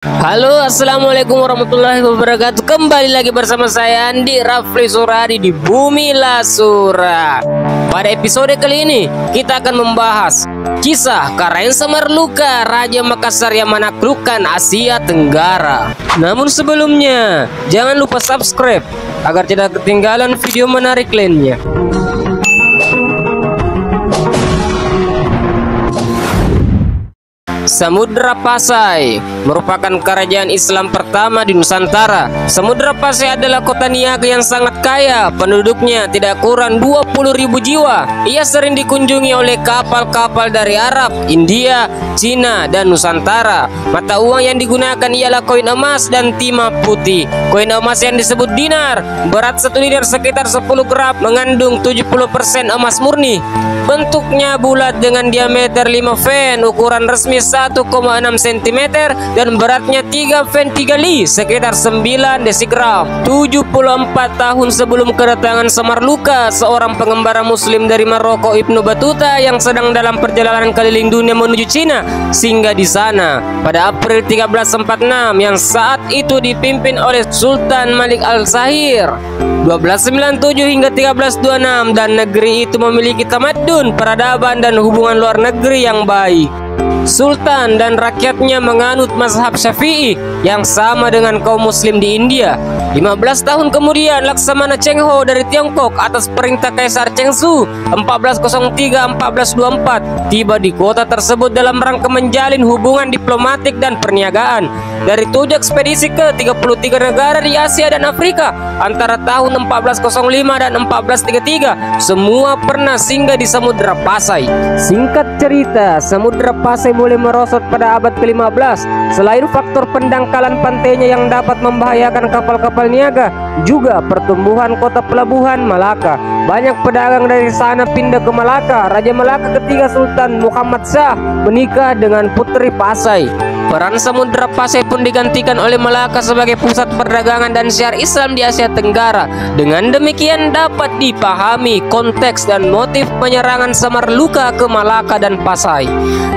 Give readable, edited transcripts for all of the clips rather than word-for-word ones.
Halo, assalamualaikum warahmatullahi wabarakatuh. Kembali lagi bersama saya Andi Rafli Suradi di Bumi Lasura. Pada episode kali ini kita akan membahas kisah Karaeng Samarluka, Raja Makassar yang menaklukkan Asia Tenggara. Namun sebelumnya jangan lupa subscribe agar tidak ketinggalan video menarik lainnya. Samudra Pasai merupakan kerajaan Islam pertama di Nusantara. Samudra Pasai adalah kota niaga yang sangat kaya, penduduknya tidak kurang 20.000 jiwa. Ia sering dikunjungi oleh kapal-kapal dari Arab, India, Cina, dan Nusantara. Mata uang yang digunakan ialah koin emas dan timah putih. Koin emas yang disebut dinar, berat 1 dinar sekitar 10 gram, mengandung 70% emas murni. Bentuknya bulat dengan diameter 5 fen, ukuran resmi 1,6 cm dan beratnya 3 fen 3 li, sekitar 9 desigram. 74 tahun sebelum kedatangan Samarluka, seorang pengembara muslim dari Maroko, Ibnu Battuta, yang sedang dalam perjalanan keliling dunia menuju Cina, singgah di sana pada April 1346 yang saat itu dipimpin oleh Sultan Malik Al-Sahir 1297 hingga 1326, dan negeri itu memiliki tamadun, peradaban, dan hubungan luar negeri yang baik. Sultan dan rakyatnya menganut mazhab Syafi'i yang sama dengan kaum muslim di India. 15 tahun kemudian Laksamana Cheng Ho dari Tiongkok atas perintah Kaisar Cheng Su 1403-1424 tiba di kota tersebut dalam rangka menjalin hubungan diplomatik dan perniagaan. Dari 7 ekspedisi ke 33 negara di Asia dan Afrika antara tahun 1405 dan 1433, semua pernah singgah di Samudra Pasai. Singkat cerita, Samudra Pasai mulai merosot pada abad ke-15. Selain faktor pendangkalan pantainya yang dapat membahayakan kapal-kapal niaga, juga pertumbuhan kota pelabuhan Malaka. Banyak pedagang dari sana pindah ke Malaka. Raja Malaka ketiga Sultan Muhammad Shah menikah dengan putri Pasai. Peran Samudra Pasai pun digantikan oleh Malaka sebagai pusat perdagangan dan syiar Islam di Asia Tenggara. Dengan demikian dapat dipahami konteks dan motif penyerangan Samarluka ke Malaka dan Pasai.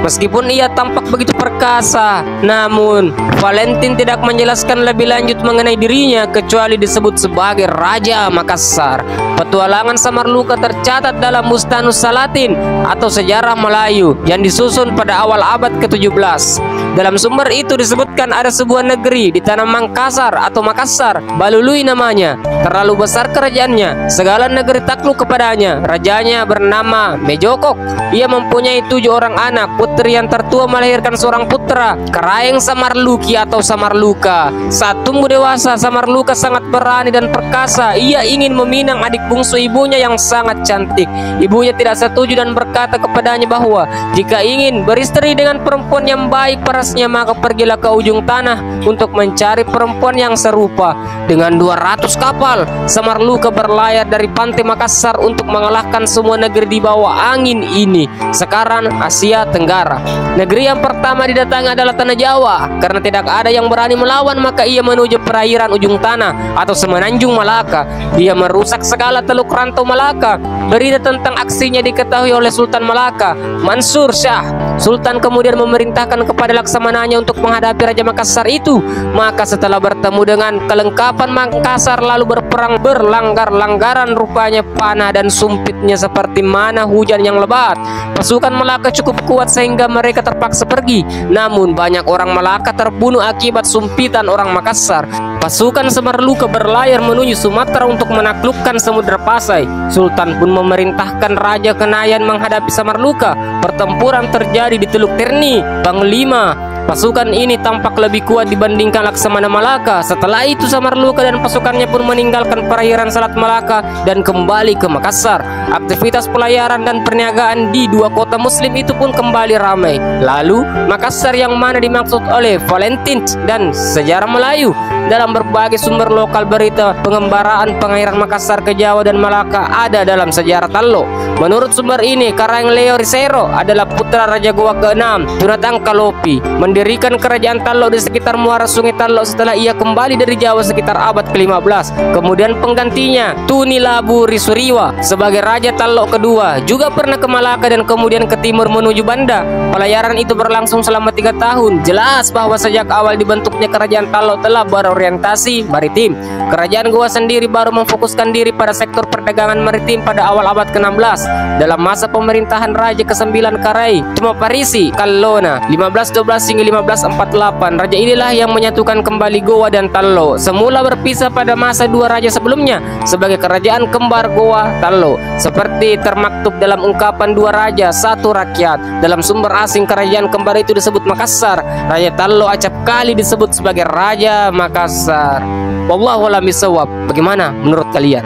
Meskipun ia tampak begitu perkasa, namun Valentin tidak menjelaskan lebih lanjut mengenai dirinya kecuali disebut sebagai Raja Makassar. Petualangan Samarluka tercatat dalam Mustanus Salatin atau sejarah Melayu yang disusun pada awal abad ke-17. Dalam sumber itu disebutkan ada sebuah negeri di tanah Mangkasar atau Makassar, Balului namanya. Terlalu besar kerajaannya, segala negeri takluk kepadanya. Rajanya bernama Mejokok. Ia mempunyai 7 orang anak. Putri yang tertua melahirkan seorang putra, Karaeng Samarluki atau Samarluka. Saat tumbuh dewasa, Samarluka sangat berani dan perkasa. Ia ingin meminang adik bungsu ibunya yang sangat cantik. Ibunya tidak setuju dan berkata kepadanya bahwa jika ingin beristri dengan perempuan yang baik parasnya, maka pergilah ke ujung tanah untuk mencari perempuan yang serupa. Dengan 200 kapal, Samarluka berlayar dari pantai Makassar untuk mengalahkan semua negeri di bawah angin ini, sekarang Asia Tenggara. Negeri yang pertama didatangi adalah Tanah Jawa. Karena tidak ada yang berani melawan, maka ia menuju perairan ujung tanah atau semenanjung Malaka. Dia merusak segala teluk rantau Malaka. Berita tentang aksinya diketahui oleh Sultan Malaka, Mansur Shah. Sultan kemudian memerintahkan kepada laksamananya untuk menghadapi Raja Makassar itu. Maka setelah bertemu dengan kelengkapan Makassar lalu berperang berlanggar-langgaran, rupanya panah dan sumpitnya seperti mana hujan yang lebat. Pasukan Malaka cukup kuat sehingga mereka terpaksa pergi. Namun banyak orang Malaka terbunuh akibat sumpitan orang Makassar. Pasukan Samarluka berlayar menuju Sumatera untuk menaklukkan Samudra Pasai. Sultan pun memerintahkan Raja Kenayan menghadapi Samarluka. Pertempuran terjadi di Teluk Terni, Panglima. Pasukan ini tampak lebih kuat dibandingkan Laksamana Malaka. Setelah itu Samarluka dan pasukannya pun meninggalkan perairan Selat Malaka dan kembali ke Makassar. Aktivitas pelayaran dan perniagaan di 2 kota muslim itu pun kembali ramai. Lalu Makassar yang mana dimaksud oleh Valentin dan sejarah Melayu? Dalam berbagai sumber lokal berita pengembaraan pengairan Makassar ke Jawa dan Malaka ada dalam sejarah Tallo. Menurut sumber ini, Karaeng Leo Risero adalah putra Raja Goa ke-6 Tunatang Kalopi. mendirikan kerajaan Tallo di sekitar muara Sungai Tallo setelah ia kembali dari Jawa sekitar abad ke-15. Kemudian penggantinya Tunilabu Risuriwa sebagai Raja Tallo kedua juga pernah ke Malaka dan kemudian ke timur menuju Banda. Pelayaran itu berlangsung selama 3 tahun. Jelas bahwa sejak awal dibentuknya kerajaan Tallo telah berorientasi maritim. Kerajaan Goa sendiri baru memfokuskan diri pada sektor perdagangan maritim pada awal abad ke-16 dalam masa pemerintahan Raja ke-9 Karai Tumaparisi Kallona 1512 hingga 1548. Raja inilah yang menyatukan kembali Goa dan Tallo. Semula berpisah pada masa 2 raja sebelumnya sebagai kerajaan kembar Goa Tallo, seperti termaktub dalam ungkapan 2 raja 1 rakyat. Dalam sumber asing kerajaan kembar itu disebut Makassar. Raja Tallo acap kali disebut sebagai Raja Makassar. Wallahu a'lam bishawab. Bagaimana menurut kalian?